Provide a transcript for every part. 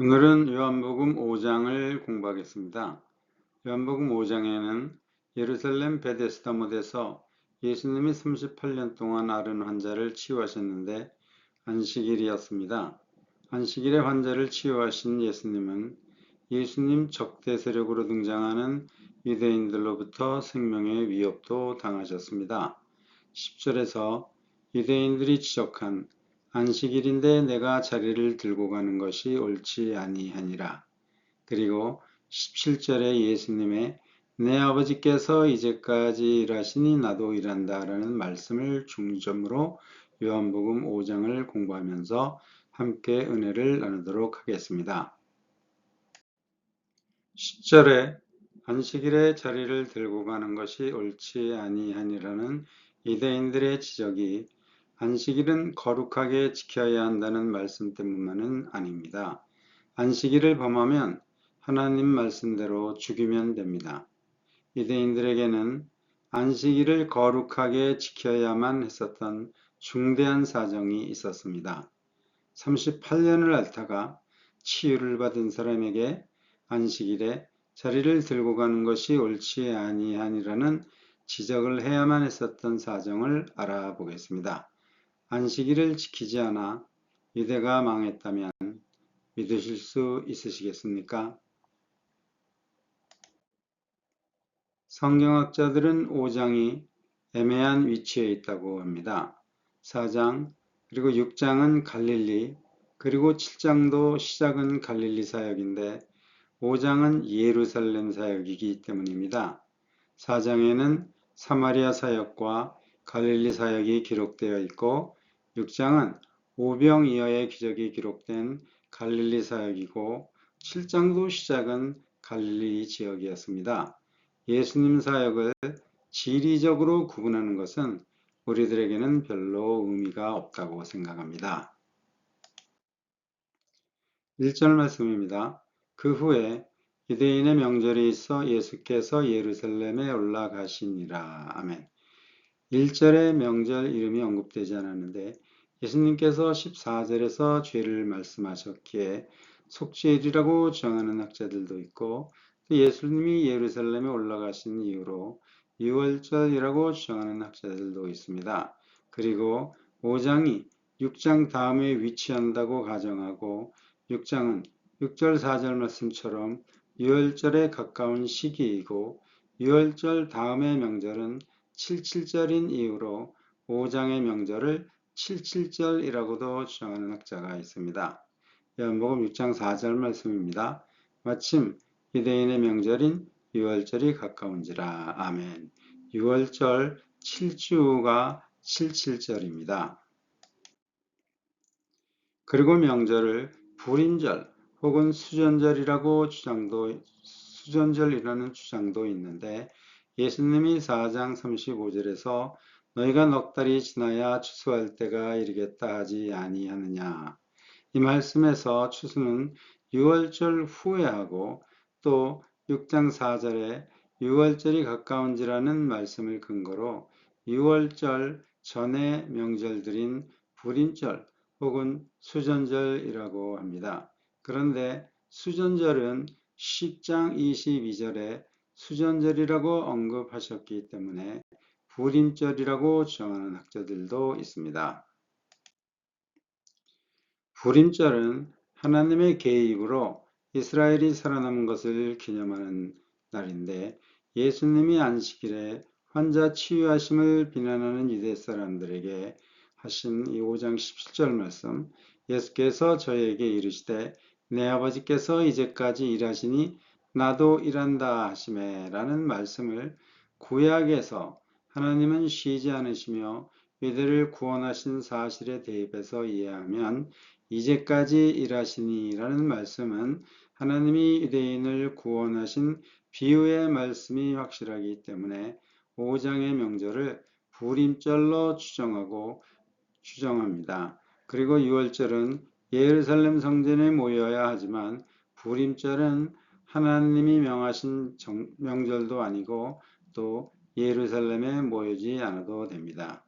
오늘은 요한복음 5장을 공부하겠습니다. 요한복음 5장에는 예루살렘 베데스다 못에서 예수님이 38년 동안 앓은 환자를 치유하셨는데 안식일이었습니다. 안식일에 환자를 치유하신 예수님은 예수님 적대 세력으로 등장하는 유대인들로부터 생명의 위협도 당하셨습니다. 10절에서 유대인들이 지적한 안식일인데 내가 자리를 들고 가는 것이 옳지 아니하니라. 그리고 17절에 예수님의 내 아버지께서 이제까지 일하시니 나도 일한다 라는 말씀을 중점으로 요한복음 5장을 공부하면서 함께 은혜를 나누도록 하겠습니다. 10절에 안식일에 자리를 들고 가는 것이 옳지 아니하니라는 유대인들의 지적이 안식일은 거룩하게 지켜야 한다는 말씀 때문만은 아닙니다. 안식일을 범하면 하나님 말씀대로 죽이면 됩니다. 유대인들에게는 안식일을 거룩하게 지켜야만 했었던 중대한 사정이 있었습니다. 38년을 앓다가 치유를 받은 사람에게 안식일에 자리를 들고 가는 것이 옳지 아니하니라는 지적을 해야만 했었던 사정을 알아보겠습니다. 안식일을 지키지 않아 유대가 망했다면 믿으실 수 있으시겠습니까? 성경학자들은 5장이 애매한 위치에 있다고 합니다. 4장 그리고 6장은 갈릴리 그리고 7장도 시작은 갈릴리 사역인데 5장은 예루살렘 사역이기 때문입니다. 4장에는 사마리아 사역과 갈릴리 사역이 기록되어 있고 6장은 오병이어의 기적이 기록된 갈릴리 사역이고 7장도 시작은 갈릴리 지역이었습니다. 예수님 사역을 지리적으로 구분하는 것은 우리들에게는 별로 의미가 없다고 생각합니다. 1절 말씀입니다. 그 후에 유대인의 명절이 있어 예수께서 예루살렘에 올라가시니라. 아멘. 1절에 명절 이름이 언급되지 않았는데 예수님께서 14절에서 죄를 말씀하셨기에 속죄일이라고 주장하는 학자들도 있고 예수님이 예루살렘에 올라가신 이후로 6월절이라고 주장하는 학자들도 있습니다. 그리고 5장이 6장 다음에 위치한다고 가정하고 6장은 6절 4절 말씀처럼 6월절에 가까운 시기이고 6월절 다음의 명절은 77절인 이유로 5장의 명절을 77절이라고도 주장하는 학자가 있습니다. 요한복음 6장 4절 말씀입니다. 마침 유대인의 명절인 6월절이 가까운지라. 아멘. 6월절 7주가 77절입니다. 그리고 명절을 불임절 혹은 수전절이라는 주장도 있는데 예수님이 4장 35절에서 너희가 넉 달이 지나야 추수할 때가 이르겠다 하지 아니하느냐. 이 말씀에서 추수는 6월절 후에 하고 또 6장 4절에 6월절이 가까운지라는 말씀을 근거로 6월절 전의 명절들인 불임절 혹은 수전절이라고 합니다. 그런데 수전절은 10장 22절에 수전절이라고 언급하셨기 때문에 불임절이라고 주장하는 학자들도 있습니다. 불임절은 하나님의 개입으로 이스라엘이 살아남은 것을 기념하는 날인데 예수님이 안식일에 환자 치유하심을 비난하는 유대 사람들에게 하신 이 5장 17절 말씀 예수께서 저에게 이르시되 내 아버지께서 이제까지 일하시니 나도 일한다 하시매 라는 말씀을 구약에서 하나님은 쉬지 않으시며 유대를 구원하신 사실에 대입해서 이해하면 이제까지 일하시니 라는 말씀은 하나님이 유대인을 구원하신 비유의 말씀이 확실하기 때문에 5장의 명절을 불임절로 추정합니다. 그리고 6월절은 예루살렘 성전에 모여야 하지만 불임절은 하나님이 명하신 명절도 아니고 또 예루살렘에 모이지 않아도 됩니다.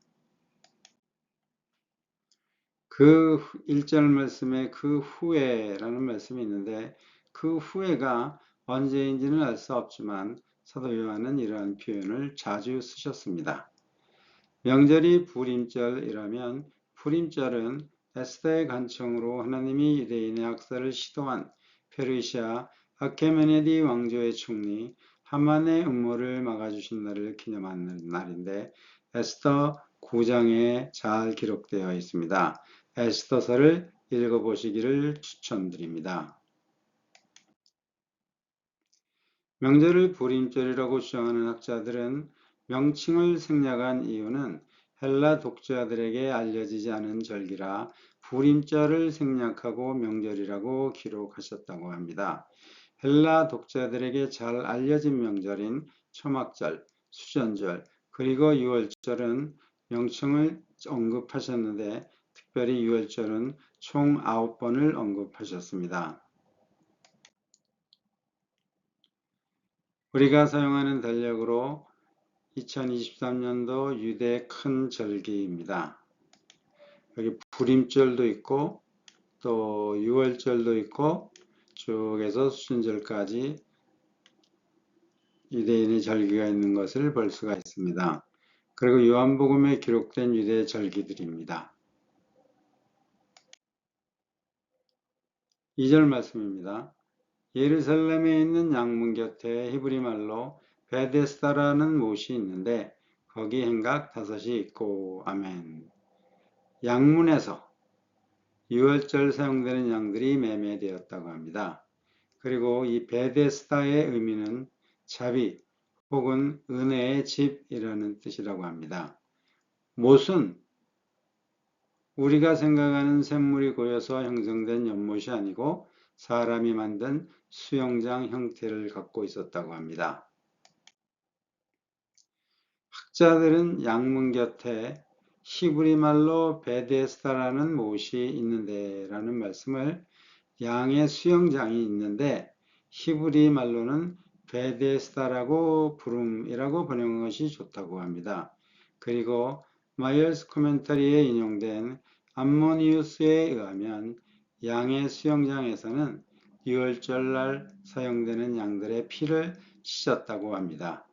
그 1절 말씀에 그 후에라는 말씀이 있는데 그 후에가 언제인지는 알 수 없지만 사도 요한은 이러한 표현을 자주 쓰셨습니다. 명절이 불임절이라면 불임절은 에스더의 간청으로 하나님이 유대인의 학살을 시도한 페르시아 아케메네디 왕조의 총리 하만의 음모를 막아주신 날을 기념하는 날인데 에스더 9장에 잘 기록되어 있습니다. 에스더서를 읽어보시기를 추천드립니다. 명절을 불임절이라고 주장하는 학자들은 명칭을 생략한 이유는 헬라 독자들에게 알려지지 않은 절기라 불임절을 생략하고 명절이라고 기록하셨다고 합니다. 헬라 독자들에게 잘 알려진 명절인 초막절, 수전절, 그리고 유월절은 명칭을 언급하셨는데 특별히 유월절은 총 9번을 언급하셨습니다. 우리가 사용하는 달력으로 2023년도 유대 큰 절기입니다. 여기 불임절도 있고 또 유월절도 있고 쭉 해서 수순절까지 유대인의 절기가 있는 것을 볼 수가 있습니다. 그리고 요한복음에 기록된 유대 절기들입니다. 2절 말씀입니다. 예루살렘에 있는 양문 곁에 히브리 말로 베데스다라는 못이 있는데 거기 행각 5이 있고 아멘. 양문에서 유월절 사용되는 양들이 매매되었다고 합니다. 그리고 이 베데스다의 의미는 자비 혹은 은혜의 집이라는 뜻이라고 합니다. 못은 우리가 생각하는 샘물이 고여서 형성된 연못이 아니고 사람이 만든 수영장 형태를 갖고 있었다고 합니다. 학자들은 양문 곁에 히브리 말로 베데스다라는 못이 있는데 라는 말씀을 양의 수영장이 있는데 히브리 말로는 베데스다라고 부름이라고 번역한 것이 좋다고 합니다. 그리고 마이얼스 코멘터리에 인용된 암모니우스에 의하면 양의 수영장에서는 유월절날 사용되는 양들의 피를 씻었다고 합니다.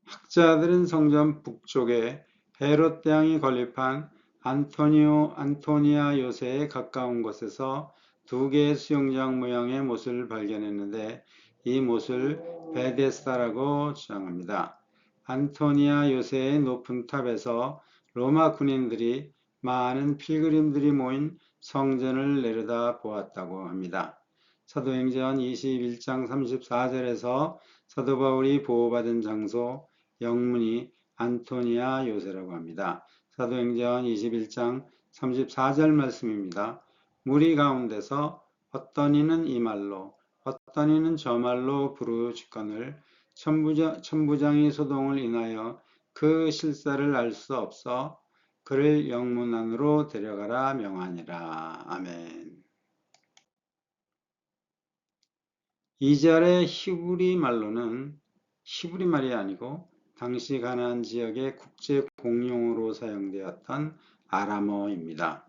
학자들은 성전 북쪽에 헤롯 대왕이 건립한 안토니아 요새에 가까운 곳에서 2개의 수영장 모양의 못을 발견했는데 이 못을 베데스다라고 주장합니다. 안토니아 요새의 높은 탑에서 로마 군인들이 많은 필그림들이 모인 성전을 내려다 보았다고 합니다. 사도행전 21장 34절에서 사도 바울이 보호받은 장소 영문이 안토니아 요새라고 합니다. 사도행전 21장 34절 말씀입니다. 무리 가운데서 어떤 이는 이 말로 어떤 이는 저 말로 부르짖거늘 천부장이 소동을 인하여 그 실사를 알 수 없어 그를 영문 안으로 데려가라 명하니라. 아멘. 2절의 히브리 말로는 히브리 말이 아니고 당시 가나안 지역의 국제 공용어로 사용되었던 아람어입니다.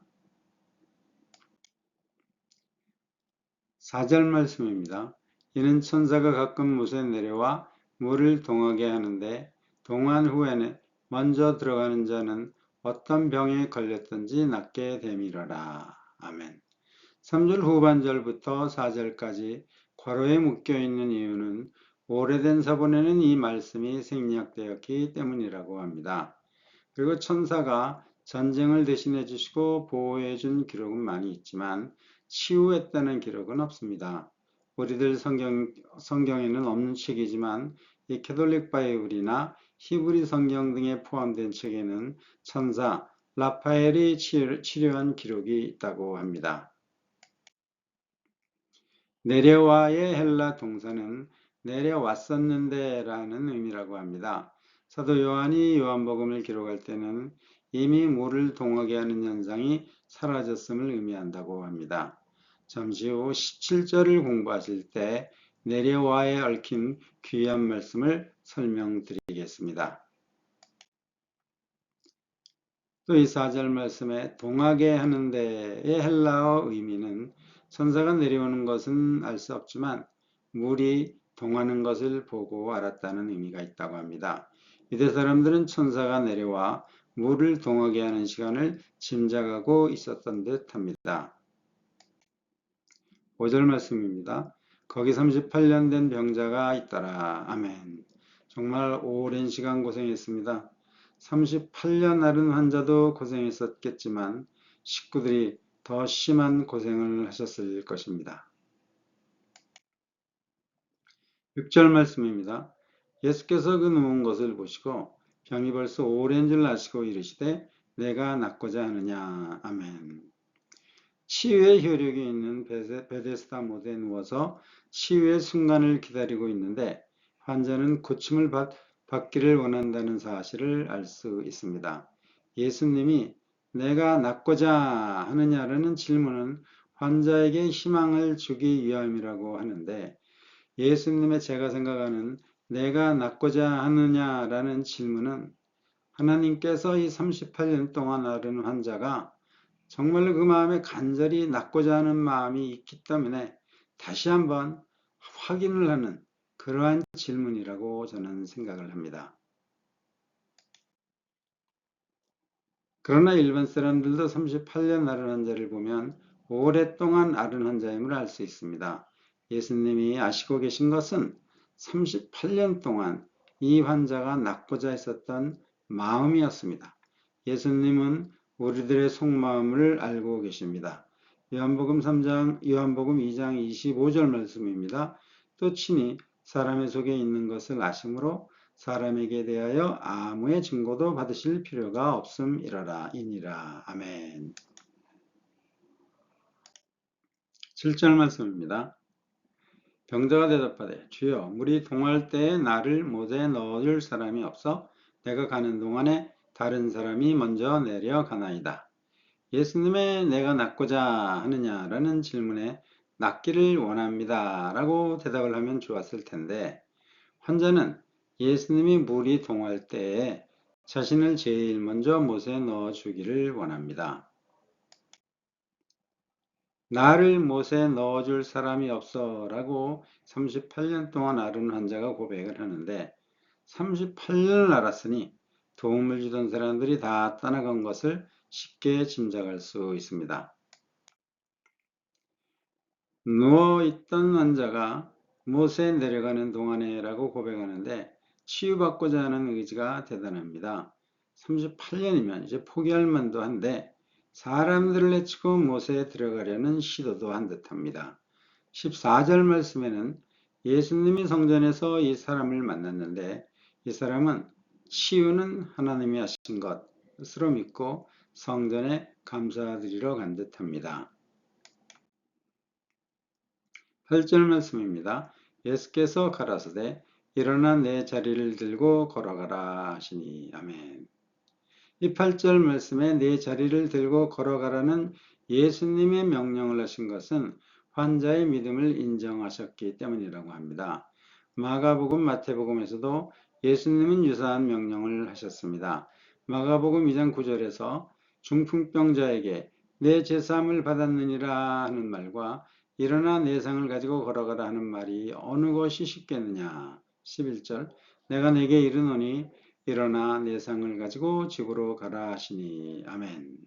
4절 말씀입니다. 이는 천사가 가끔 못에 내려와 물을 동하게 하는데 동한 후에는 먼저 들어가는 자는 어떤 병에 걸렸든지 낫게 되밀어라. 아멘. 3절 후반절부터 4절까지 괄호에 묶여있는 이유는 오래된 사본에는 이 말씀이 생략되었기 때문이라고 합니다. 그리고 천사가 전쟁을 대신해 주시고 보호해 준 기록은 많이 있지만 치유했다는 기록은 없습니다. 우리들 성경에는 없는 책이지만 이 캐톨릭 바이블이나 히브리 성경 등에 포함된 책에는 천사 라파엘이 치료한 기록이 있다고 합니다. 내려와의 헬라 동사는 내려왔었는데 라는 의미라고 합니다. 사도 요한이 요한복음을 기록할 때는 이미 물을 동하게 하는 현상이 사라졌음을 의미한다고 합니다. 잠시 후 17절을 공부하실 때 내려와에 얽힌 귀한 말씀을 설명드리겠습니다. 또 이 4절 말씀에 동하게 하는 데의 헬라어 의미는 천사가 내려오는 것은 알 수 없지만 물이 동하는 것을 보고 알았다는 의미가 있다고 합니다. 유대 사람들은 천사가 내려와 물을 동하게 하는 시간을 짐작하고 있었던 듯 합니다. 5절 말씀입니다. 거기 38년 된 병자가 있더라. 아멘. 정말 오랜 시간 고생했습니다. 38년 앓은 환자도 고생했었겠지만 식구들이 더 심한 고생을 하셨을 것입니다. 6절 말씀입니다. 예수께서 그 누운 것을 보시고 병이 벌써 오랜 줄 아시고 이르시되 내가 낫고자 하느냐. 아멘. 치유의 효력이 있는 베데스다 못에 누워서 치유의 순간을 기다리고 있는데 환자는 고침을 받기를 원한다는 사실을 알 수 있습니다. 예수님이 내가 낫고자 하느냐라는 질문은 환자에게 희망을 주기 위함이라고 하는데 예수님의 제가 생각하는 내가 낫고자 하느냐라는 질문은 하나님께서 이 38년 동안 앓은 환자가 정말로 그 마음에 간절히 낫고자 하는 마음이 있기 때문에 다시 한번 확인을 하는 그러한 질문이라고 저는 생각을 합니다. 그러나 일반 사람들도 38년 앓은 환자를 보면 오랫동안 앓은 환자임을 알 수 있습니다. 예수님이 아시고 계신 것은 38년 동안 이 환자가 낫고자 했었던 마음이었습니다. 예수님은 우리들의 속마음을 알고 계십니다. 요한복음 2장 25절 말씀입니다. 또 친히 사람의 속에 있는 것을 아심으로 사람에게 대하여 아무의 증거도 받으실 필요가 없음이러라 이니라. 아멘. 7절 말씀입니다. 병자가 대답하되 주여 물이 동할 때에 나를 못에 넣어줄 사람이 없어 내가 가는 동안에 다른 사람이 먼저 내려가나이다. 예수님의 내가 낫고자 하느냐라는 질문에 낫기를 원합니다 라고 대답을 하면 좋았을 텐데 환자는 예수님이 물이 동할 때에 자신을 제일 먼저 못에 넣어 주기를 원합니다. 나를 못에 넣어줄 사람이 없어 라고 38년 동안 앓은 환자가 고백을 하는데 38년을 앓았으니 도움을 주던 사람들이 다 떠나간 것을 쉽게 짐작할 수 있습니다. 누워있던 환자가 못에 내려가는 동안에 라고 고백하는데 치유받고자 하는 의지가 대단합니다. 38년이면 이제 포기할 만도 한데 사람들을 해치고 못에 들어가려는 시도도 한 듯합니다. 14절 말씀에는 예수님이 성전에서 이 사람을 만났는데 이 사람은 치유는 하나님이 하신 것으로 믿고 성전에 감사드리러 간 듯합니다. 8절 말씀입니다. 예수께서 가라사대 일어나 내 자리를 들고 걸어가라 하시니. 아멘. 이 8절 말씀에 내 자리를 들고 걸어가라는 예수님의 명령을 하신 것은 환자의 믿음을 인정하셨기 때문이라고 합니다. 마가복음, 마태복음에서도 예수님은 유사한 명령을 하셨습니다. 마가복음 2장 9절에서 중풍병자에게 내 제사함을 받았느니라 하는 말과 일어나 내 상을 가지고 걸어가라 하는 말이 어느 것이 쉽겠느냐. 11절 내가 내게 이르노니 일어나 내 상을 가지고 집으로 가라 하시니. 아멘.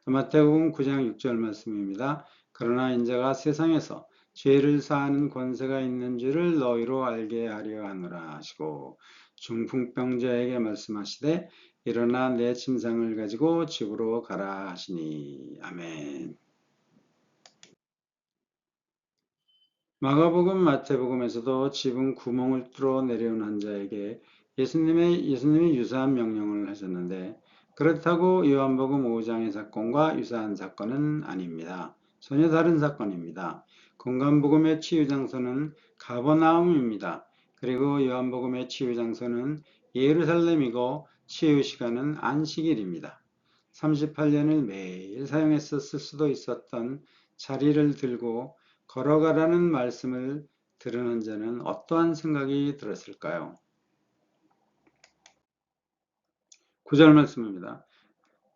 마태복음 9장 6절 말씀입니다. 그러나 인자가 세상에서 죄를 사하는 권세가 있는 줄을 너희로 알게 하려 하노라 하시고 중풍병자에게 말씀하시되 일어나 내 침상을 가지고 집으로 가라 하시니. 아멘. 마가복음, 마태복음에서도 지붕 구멍을 뚫어 내려온 환자에게 예수님이 유사한 명령을 하셨는데 그렇다고 요한복음 5장의 사건과 유사한 사건은 아닙니다. 전혀 다른 사건입니다. 공간복음의 치유 장소는 가버나움입니다. 그리고 요한복음의 치유 장소는 예루살렘이고 치유 시간은 안식일입니다. 38년을 매일 사용했었을 수도 있었던 자리를 들고 걸어가라는 말씀을 들은 자는 어떠한 생각이 들었을까요? 9절 말씀입니다.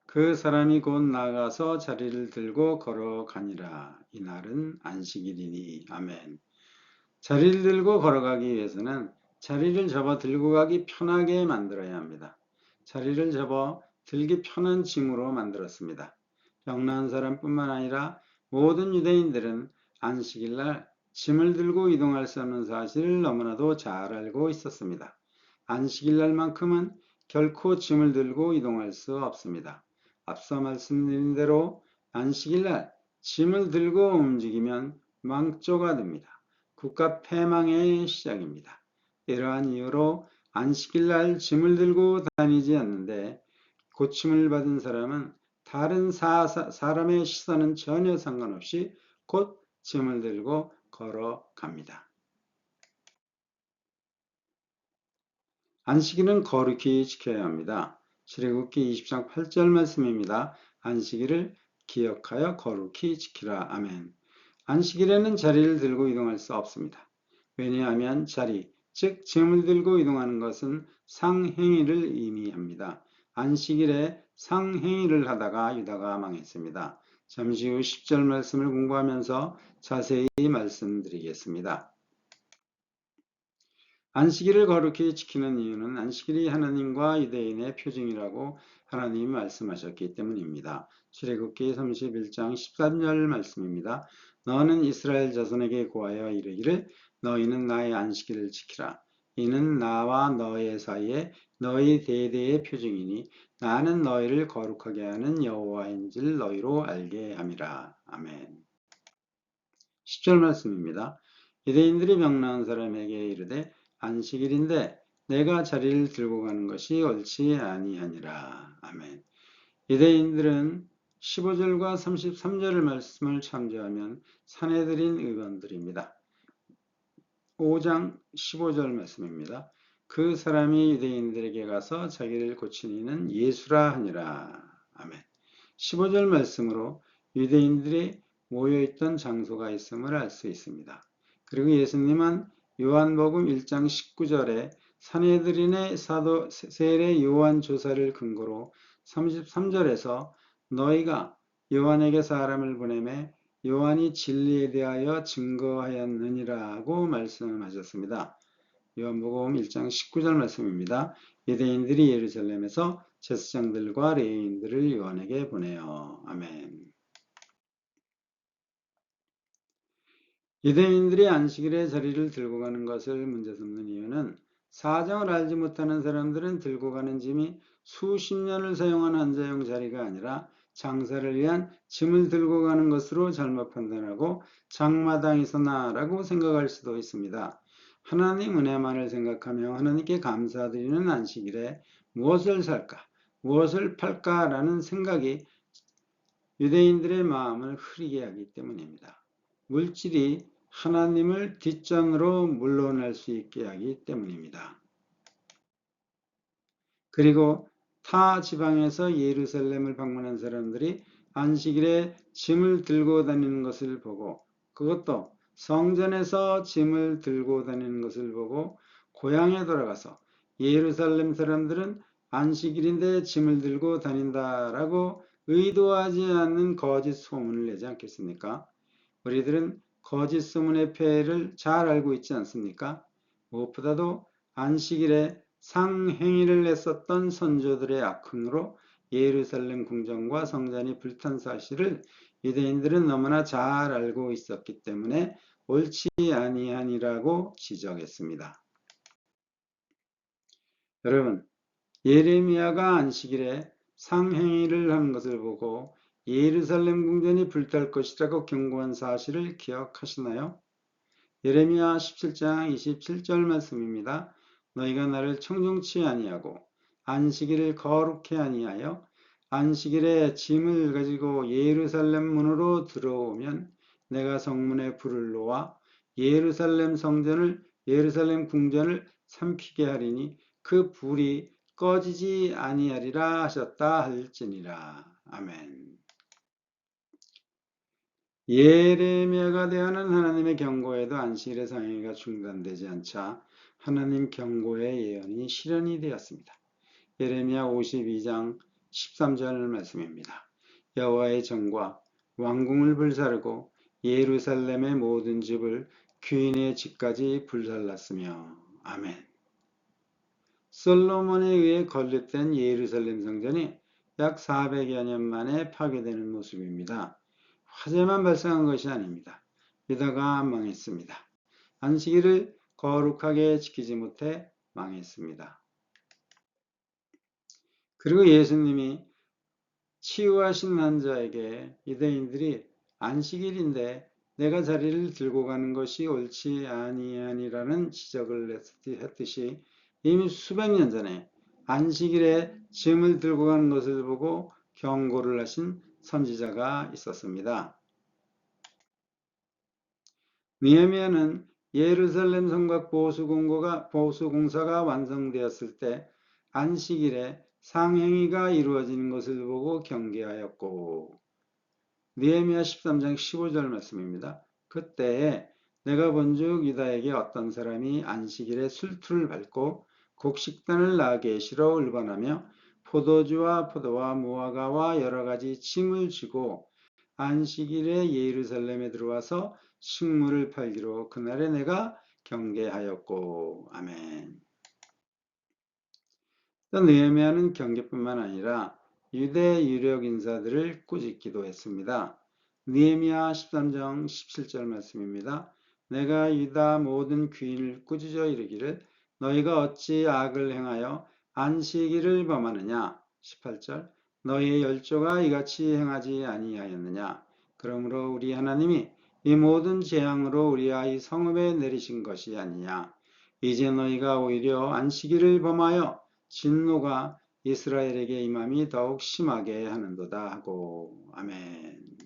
그 사람이 곧 나가서 자리를 들고 걸어가니라. 이날은 안식일이니. 아멘. 자리를 들고 걸어가기 위해서는 자리를 접어 들고 가기 편하게 만들어야 합니다. 자리를 접어 들기 편한 짐으로 만들었습니다. 병나은 사람뿐만 아니라 모든 유대인들은 안식일날 짐을 들고 이동할 수 없는 사실을 너무나도 잘 알고 있었습니다. 안식일날만큼은 결코 짐을 들고 이동할 수 없습니다. 앞서 말씀드린 대로 안식일날 짐을 들고 움직이면 망조가 됩니다. 국가 폐망의 시작입니다. 이러한 이유로 안식일날 짐을 들고 다니지 않는데 고침을 받은 사람은 다른 사람의 시선은 전혀 상관없이 곧 짐을 들고 걸어갑니다. 안식일은 거룩히 지켜야 합니다. 출애굽기 20장 8절 말씀입니다. 안식일을 기억하여 거룩히 지키라. 아멘. 안식일에는 자리를 들고 이동할 수 없습니다. 왜냐하면 자리, 즉 짐을 들고 이동하는 것은 상행위를 의미합니다. 안식일에 상행위를 하다가 유다가 망했습니다. 잠시 후 10절 말씀을 공부하면서 자세히 말씀드리겠습니다. 안식일을 거룩히 지키는 이유는 안식일이 하나님과 유대인의 표징이라고 하나님이 말씀하셨기 때문입니다. 출애굽기 31장 13절 말씀입니다. 너는 이스라엘 자손에게 고하여 이르기를 너희는 나의 안식일을 지키라. 이는 나와 너희 사이에 너희 대대의 표징이니 나는 너희를 거룩하게 하는 여호와인 줄 너희로 알게 함이라. 아멘. 10절 말씀입니다. 유대인들이 병나은 사람에게 이르되 안식일인데 내가 자리를 들고 가는 것이 옳지 아니하니라. 아멘. 유대인들은 15절과 33절의 말씀을 참조하면 산헤드린 의원들입니다. 5장 15절 말씀입니다. 그 사람이 유대인들에게 가서 자기를 고친 이는 예수라 하니라. 아멘. 15절 말씀으로 유대인들이 모여있던 장소가 있음을 알 수 있습니다. 그리고 예수님은 요한복음 1장 19절에 산헤드린의 사도 세례 요한 조사를 근거로 33절에서 너희가 요한에게 사람을 보내매 요한이 진리에 대하여 증거하였느니라고 말씀하셨습니다. 요한복음 1장 19절 말씀입니다. 유대인들이 예루살렘에서 제사장들과 레위인들을 요한에게 보내요. 아멘. 유대인들이 안식일에 자리를 들고 가는 것을 문제 삼는 이유는 사정을 알지 못하는 사람들은 들고 가는 짐이 수십 년을 사용한 한자용 자리가 아니라 장사를 위한 짐을 들고 가는 것으로 잘못 판단하고 장마당에서나라고 생각할 수도 있습니다. 하나님 은혜만을 생각하며 하나님께 감사드리는 안식일에 무엇을 살까, 무엇을 팔까라는 생각이 유대인들의 마음을 흐리게 하기 때문입니다. 물질이 하나님을 뒷전으로 물러날 수 있게 하기 때문입니다. 그리고 타 지방에서 예루살렘을 방문한 사람들이 안식일에 짐을 들고 다니는 것을 보고 그것도 성전에서 짐을 들고 다니는 것을 보고 고향에 돌아가서 예루살렘 사람들은 안식일인데 짐을 들고 다닌다라고 의도하지 않는 거짓 소문을 내지 않겠습니까? 우리들은 거짓 소문의 폐해를 잘 알고 있지 않습니까? 무엇보다도 안식일에 상행위를 했었던 선조들의 악행으로 예루살렘 궁전과 성전이 불탄 사실을 유대인들은 너무나 잘 알고 있었기 때문에 옳지 아니하니라고 지적했습니다. 여러분, 예레미야가 안식일에 상행위를 한 것을 보고 예루살렘 궁전이 불탈 것이라고 경고한 사실을 기억하시나요? 예레미야 17장 27절 말씀입니다. 너희가 나를 청종치 아니하고 안식일을 거룩히 아니하여 안식일에 짐을 가지고 예루살렘 문으로 들어오면 내가 성문에 불을 놓아 예루살렘 궁전을 삼키게 하리니 그 불이 꺼지지 아니하리라 하셨다 할지니라. 아멘. 예레미야가 대하는 하나님의 경고에도 안식일의 상행위가 중단되지 않자 하나님 경고의 예언이 실현이 되었습니다. 예레미야 52장 13절 말씀입니다. 여호와의 정과 왕궁을 불사르고 예루살렘의 모든 집을 귀인의 집까지 불살랐으며. 아멘. 솔로몬에 의해 건립된 예루살렘 성전이 약 400여 년 만에 파괴되는 모습입니다. 화재만 발생한 것이 아닙니다. 유다가 망했습니다. 안식일을 거룩하게 지키지 못해 망했습니다. 그리고 예수님이 치유하신 환자에게 유대인들이 안식일인데 내가 자리를 들고 가는 것이 옳지 아니하니라는 지적을 했듯이 이미 수백 년 전에 안식일에 짐을 들고 가는 것을 보고 경고를 하신 선지자가 있었습니다. 느헤미야는 예루살렘 성곽 보수공사가 완성되었을 때 안식일에 상행위가 이루어지는 것을 보고 경계하였고, 느헤미야 13장 15절 말씀입니다. 그때에 내가 본즉 유다에게 어떤 사람이 안식일에 술투를 밟고 곡식단을 나게시로 울번하며 포도주와 포도와 무화과와 여러 가지 짐을 쥐고 안식일에 예루살렘에 들어와서 식물을 팔기로 그날에 내가 경계하였고. 아멘. 느헤미야는 경계뿐만 아니라 유대 유력 인사들을 꾸짖기도 했습니다. 느헤미야 13장 17절 말씀입니다. 내가 유다 모든 귀인을 꾸짖어 이르기를 너희가 어찌 악을 행하여 안식일을 범하느냐. 18절 너희의 열조가 이같이 행하지 아니하였느냐. 그러므로 우리 하나님이 이 모든 재앙으로 우리와 이 성읍에 내리신 것이 아니냐. 이제 너희가 오히려 안식일을 범하여 진노가 이스라엘에게 임함이 더욱 심하게 하는도다 하고. 아멘.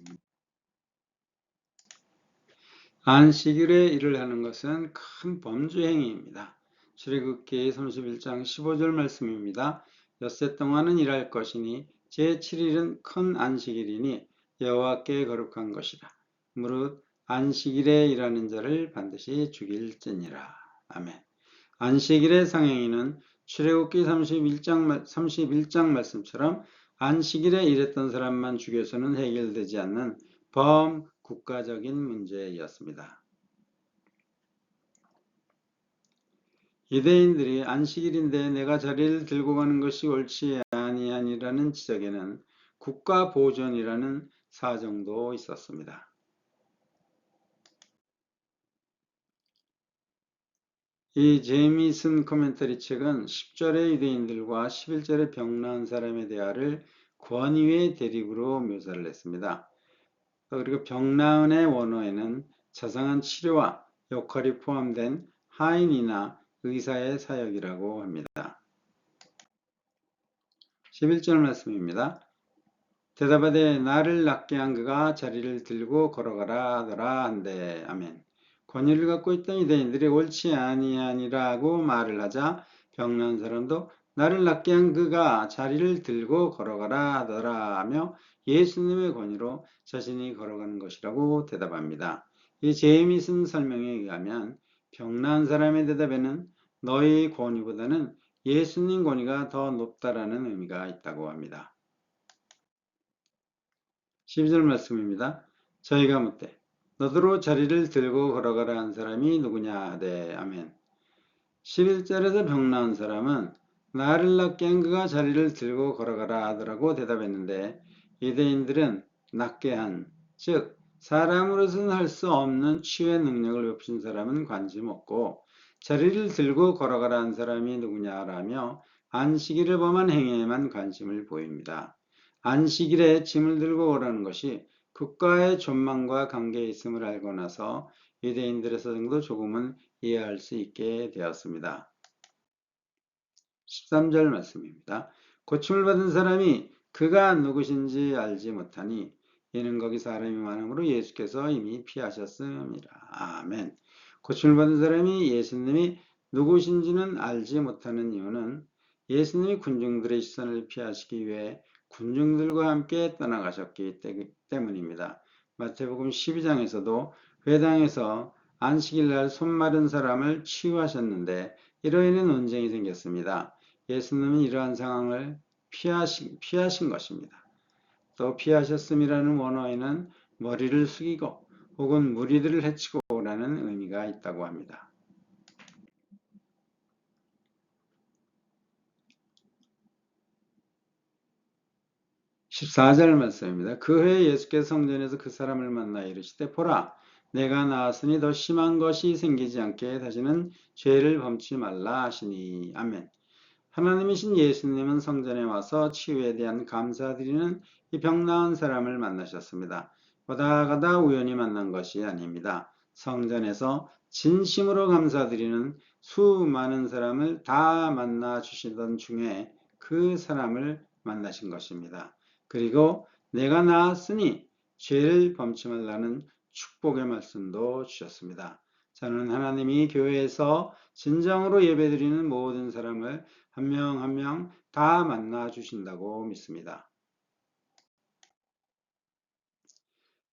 안식일에 일을 하는 것은 큰 범죄 행위입니다. 출애굽기 31장 15절 말씀입니다. 엿새 동안은 일할 것이니 제7일은 큰 안식일이니 여호와께 거룩한 것이라. 무릇 안식일에 일하는 자를 반드시 죽일지니라. 아멘. 안식일의 상행위는 출애굽기 31장 말씀처럼 안식일에 일했던 사람만 죽여서는 해결되지 않는 범국가적인 문제였습니다. 유대인들이 안식일인데 내가 자리를 들고 가는 것이 옳지 아니하니라는 지적에는 국가 보존이라는 사정도 있었습니다. 이 제이미슨 코멘터리 책은 10절의 유대인들과 11절의 병나은 사람의 대화를 권위의 대립으로 묘사를 했습니다. 그리고 병나은의 원어에는 자상한 치료와 역할이 포함된 하인이나 의사의 사역이라고 합니다. 11절 말씀입니다. 대답하되 나를 낫게 한 그가 자리를 들고 걸어가라 하더라 한대. 아멘. 권위를 갖고 있던 유대인들이 옳지 아니하니라고 말을 하자 병난 사람도 나를 낫게 한 그가 자리를 들고 걸어가라 하더라 하며 예수님의 권위로 자신이 걸어가는 것이라고 대답합니다. 이 제이미슨 설명에 의하면 병난 사람의 대답에는 너의 권위보다는 예수님 권위가 더 높다라는 의미가 있다고 합니다. 12절 말씀입니다. 저희가 묻되 너더러 자리를 들고 걸어가라 한 사람이 누구냐 하되. 아멘. 11절에서 병나은 사람은 나를 낫게 한 그가 자리를 들고 걸어가라 하더라고 대답했는데 유대인들은 낫게 한, 즉 사람으로서는 할 수 없는 치유의 능력을 베푸신 사람은 관심 없고 자리를 들고 걸어가라 한 사람이 누구냐라며 안식일을 범한 행위에만 관심을 보입니다. 안식일에 짐을 들고 오라는 것이 국가의 존망과 관계에 있음을 알고 나서 유대인들의 사정도 조금은 이해할 수 있게 되었습니다. 13절 말씀입니다. 고침을 받은 사람이 그가 누구신지 알지 못하니 이는 거기 사람이 많음으로 예수께서 이미 피하셨음이라. 아멘. 고침을 받은 사람이 예수님이 누구신지는 알지 못하는 이유는 예수님이 군중들의 시선을 피하시기 위해 군중들과 함께 떠나가셨기 때문입니다. 마태복음 12장에서도 회당에서 안식일날 손 마른 사람을 치유하셨는데 이로 인해 논쟁이 생겼습니다. 예수님은 이러한 상황을 피하신 것입니다. 또 피하셨음이라는 원어에는 머리를 숙이고 혹은 무리들을 해치고라는 의미가 있다고 합니다. 14절 말씀입니다. 그 해에 예수께서 성전에서 그 사람을 만나 이르시되 보라 내가 나았으니 더 심한 것이 생기지 않게 다시는 죄를 범치 말라 하시니 아멘. 하나님이신 예수님은 성전에 와서 치유에 대한 감사드리는 이 병 나은 사람을 만나셨습니다. 오다 가다 우연히 만난 것이 아닙니다. 성전에서 진심으로 감사드리는 수많은 사람을 다 만나 주시던 중에 그 사람을 만나신 것입니다. 그리고 내가 나았으니 죄를 범치 말라는 축복의 말씀도 주셨습니다. 저는 하나님이 교회에서 진정으로 예배드리는 모든 사람을 한 명 한 명 다 만나 주신다고 믿습니다.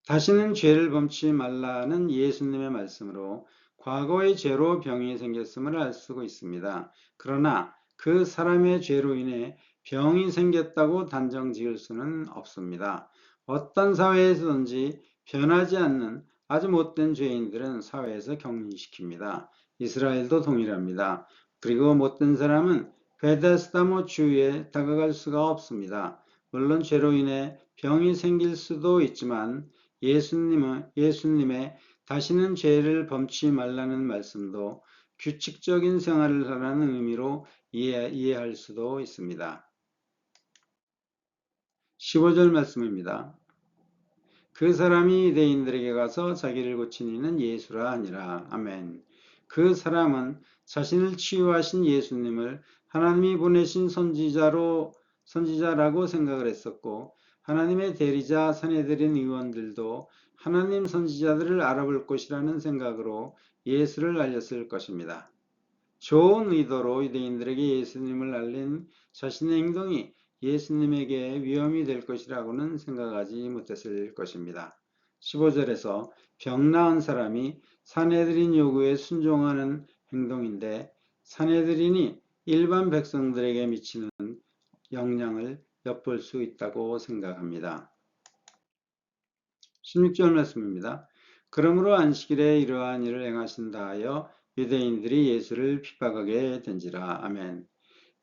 다시는 죄를 범치 말라는 예수님의 말씀으로 과거의 죄로 병이 생겼음을 알 수 있습니다. 그러나 그 사람의 죄로 인해 병이 생겼다고 단정 지을 수는 없습니다. 어떤 사회에서든지 변하지 않는 아주 못된 죄인들은 사회에서 격리시킵니다. 이스라엘도 동일합니다. 그리고 못된 사람은 베데스다모 주위에 다가갈 수가 없습니다. 물론 죄로 인해 병이 생길 수도 있지만 예수님의 다시는 죄를 범치 말라는 말씀도 규칙적인 생활을 하라는 의미로 이해할 수도 있습니다. 15절 말씀입니다. 그 사람이 유대인들에게 가서 자기를 고친 이는 예수라 하니라. 아멘. 그 사람은 자신을 치유하신 예수님을 하나님이 보내신 선지자라고 생각을 했었고 하나님의 대리자 산헤드린 의원들도 하나님 선지자들을 알아볼 것이라는 생각으로 예수를 알렸을 것입니다. 좋은 의도로 유대인들에게 예수님을 알린 자신의 행동이 예수님에게 위험이 될 것이라고는 생각하지 못했을 것입니다. 15절에서 병 나은 사람이 산헤드린 요구에 순종하는 행동인데 산헤드린이 일반 백성들에게 미치는 영향을 엿볼 수 있다고 생각합니다. 16절 말씀입니다. 그러므로 안식일에 이러한 일을 행하신다 하여 유대인들이 예수를 핍박하게 된지라. 아멘.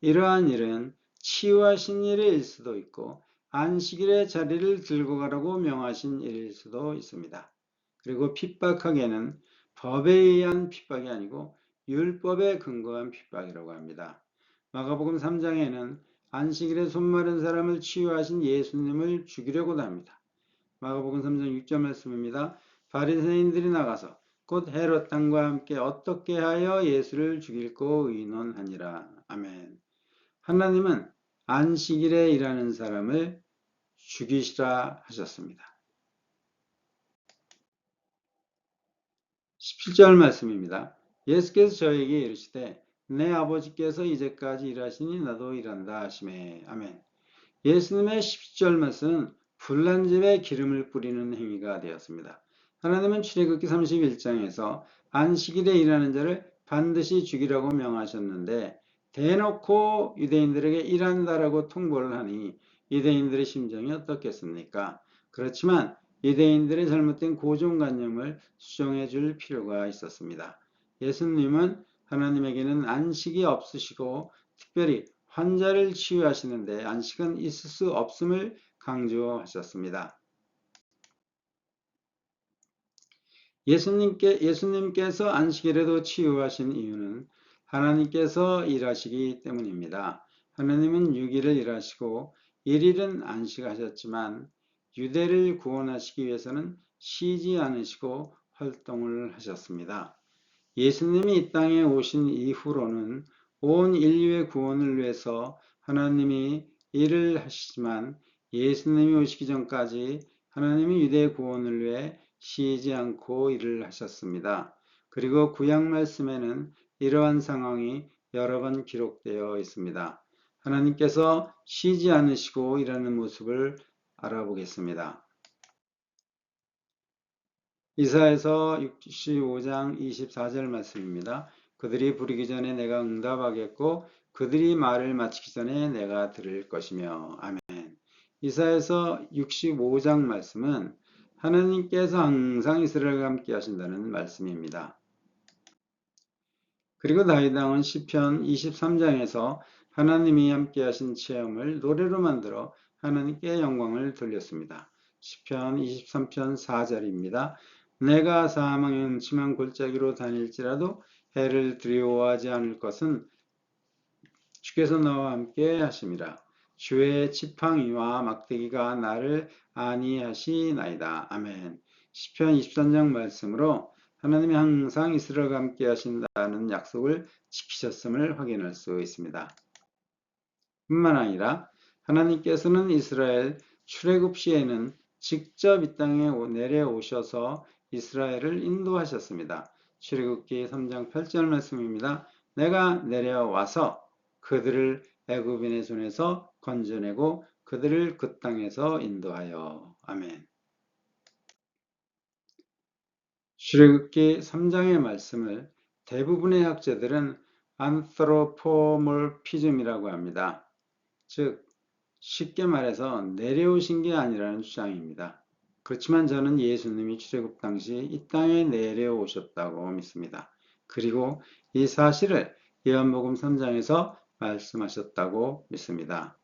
이러한 일은 치유하신 일일 수도 있고 안식일의 자리를 들고 가라고 명하신 일일 수도 있습니다. 그리고 핍박하게는 법에 의한 핍박이 아니고 율법에 근거한 핍박이라고 합니다. 마가복음 3장에는 안식일에 손마른 사람을 치유하신 예수님을 죽이려고도 합니다. 마가복음 3장 6절 말씀입니다. 바리새인들이 나가서 곧 헤롯 왕과 함께 어떻게 하여 예수를 죽일고 의논하니라. 아멘. 하나님은 안식일에 일하는 사람을 죽이시라 하셨습니다. 17절 말씀입니다. 예수께서 저에게 이르시되 내 아버지께서 이제까지 일하시니 나도 일한다 하시매. 아멘. 예수님의 17절 말씀은 불난 집에 기름을 뿌리는 행위가 되었습니다. 하나님은 출애굽기 31장에서 안식일에 일하는 자를 반드시 죽이라고 명하셨는데 대놓고 유대인들에게 일한다라고 통보를 하니 유대인들의 심정이 어떻겠습니까? 그렇지만 유대인들의 잘못된 고정관념을 수정해 줄 필요가 있었습니다. 예수님은 하나님에게는 안식이 없으시고 특별히 환자를 치유하시는데 안식은 있을 수 없음을 강조하셨습니다. 예수님께서 안식일에도 치유하신 이유는 하나님께서 일하시기 때문입니다. 하나님은 6일을 일하시고 1일은 안식하셨지만 유대를 구원하시기 위해서는 쉬지 않으시고 활동을 하셨습니다. 예수님이 이 땅에 오신 이후로는 온 인류의 구원을 위해서 하나님이 일을 하시지만 예수님이 오시기 전까지 하나님이 유대의 구원을 위해 쉬지 않고 일을 하셨습니다. 그리고 구약 말씀에는 이러한 상황이 여러 번 기록되어 있습니다. 하나님께서 쉬지 않으시고 일하는 모습을 알아보겠습니다. 이사야서 65장 24절 말씀입니다. 그들이 부르기 전에 내가 응답하겠고 그들이 말을 마치기 전에 내가 들을 것이며. 아멘. 이사야서 65장 말씀은 하나님께서 항상 이스라엘과 함께 하신다는 말씀입니다. 그리고 다윗 왕은 시편 23장에서 하나님이 함께 하신 체험을 노래로 만들어 하나님께 영광을 돌렸습니다. 시편 23편 4절입니다. 내가 사망의 음침한 골짜기로 다닐지라도 해를 두려워하지 않을 것은 주께서 나와 함께 하심이라. 주의 지팡이와 막대기가 나를 안위하시나이다. 아멘. 시편 23장 말씀으로 하나님이 항상 이스라엘과 함께 하신다는 약속을 지키셨음을 확인할 수 있습니다. 뿐만 아니라 하나님께서는 이스라엘 출애굽 시에는 직접 이 땅에 내려오셔서 이스라엘을 인도하셨습니다. 출애굽기 3장 8절 말씀입니다. 내가 내려와서 그들을 애굽인의 손에서 건져내고 그들을 그 땅에서 인도하여. 아멘. 출애굽기 3장의 말씀을 대부분의 학자들은 안트로포몰피즘이라고 합니다. 즉 쉽게 말해서 내려오신 게 아니라는 주장입니다. 그렇지만 저는 예수님이 출애굽 당시 이 땅에 내려오셨다고 믿습니다. 그리고 이 사실을 요한복음 3장에서 말씀하셨다고 믿습니다.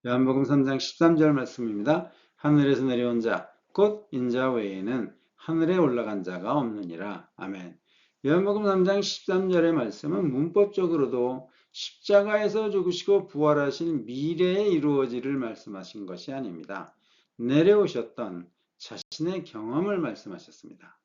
요한복음 3장 13절 말씀입니다. 하늘에서 내려온 자, 곧 인자 외에는 하늘에 올라간 자가 없느니라. 아멘. 요한복음 3장 13절의 말씀은 문법적으로도 십자가에서 죽으시고 부활하신 미래에 이루어지를 말씀하신 것이 아닙니다. 내려오셨던 자신의 경험을 말씀하셨습니다.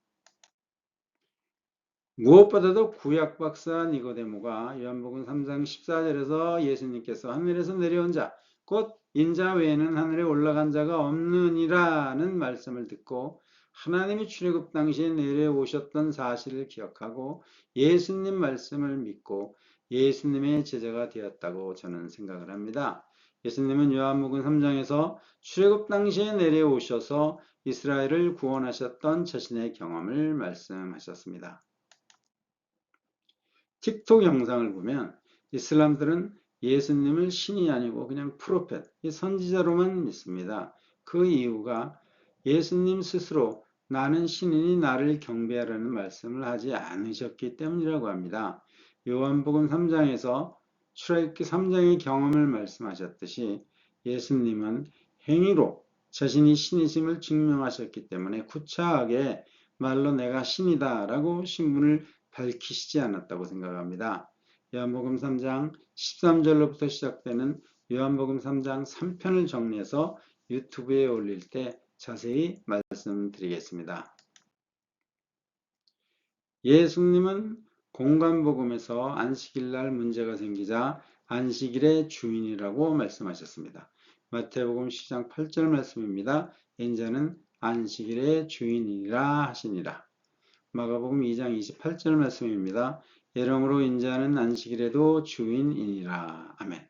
무엇보다도 구약 박사 니고데모가 요한복음 3장 14절에서 예수님께서 하늘에서 내려온 자, 곧 인자 외에는 하늘에 올라간 자가 없느니라는 말씀을 듣고 하나님이 출애굽 당시에 내려오셨던 사실을 기억하고 예수님 말씀을 믿고 예수님의 제자가 되었다고 저는 생각을 합니다. 예수님은 요한복음 3장에서 출애굽 당시에 내려오셔서 이스라엘을 구원하셨던 자신의 경험을 말씀하셨습니다. 틱톡 영상을 보면 이슬람들은 예수님을 신이 아니고 그냥 프로펫, 선지자로만 믿습니다. 그 이유가 예수님 스스로 나는 신이니 나를 경배하라는 말씀을 하지 않으셨기 때문이라고 합니다. 요한복음 3장에서 출애굽기 3장의 경험을 말씀하셨듯이 예수님은 행위로 자신이 신이심을 증명하셨기 때문에 구차하게 말로 내가 신이다 라고 신분을 밝히시지 않았다고 생각합니다. 요한복음 3장 13절로부터 시작되는 요한복음 3장 3편을 정리해서 유튜브에 올릴 때 자세히 말씀드리겠습니다. 예수님은 공간복음에서 안식일날 문제가 생기자 안식일의 주인이라고 말씀하셨습니다. 마태복음 10장 8절 말씀입니다. 인자는 안식일의 주인이라 하시니라. 마가복음 2장 28절 말씀입니다. 이러므로 인자는 안식일에도 주인이니라. 아멘.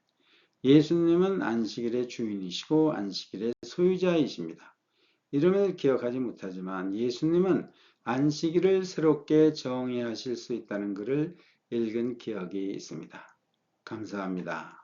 예수님은 안식일의 주인이시고 안식일의 소유자이십니다. 이름을 기억하지 못하지만 예수님은 안식일을 새롭게 정의하실 수 있다는 글을 읽은 기억이 있습니다. 감사합니다.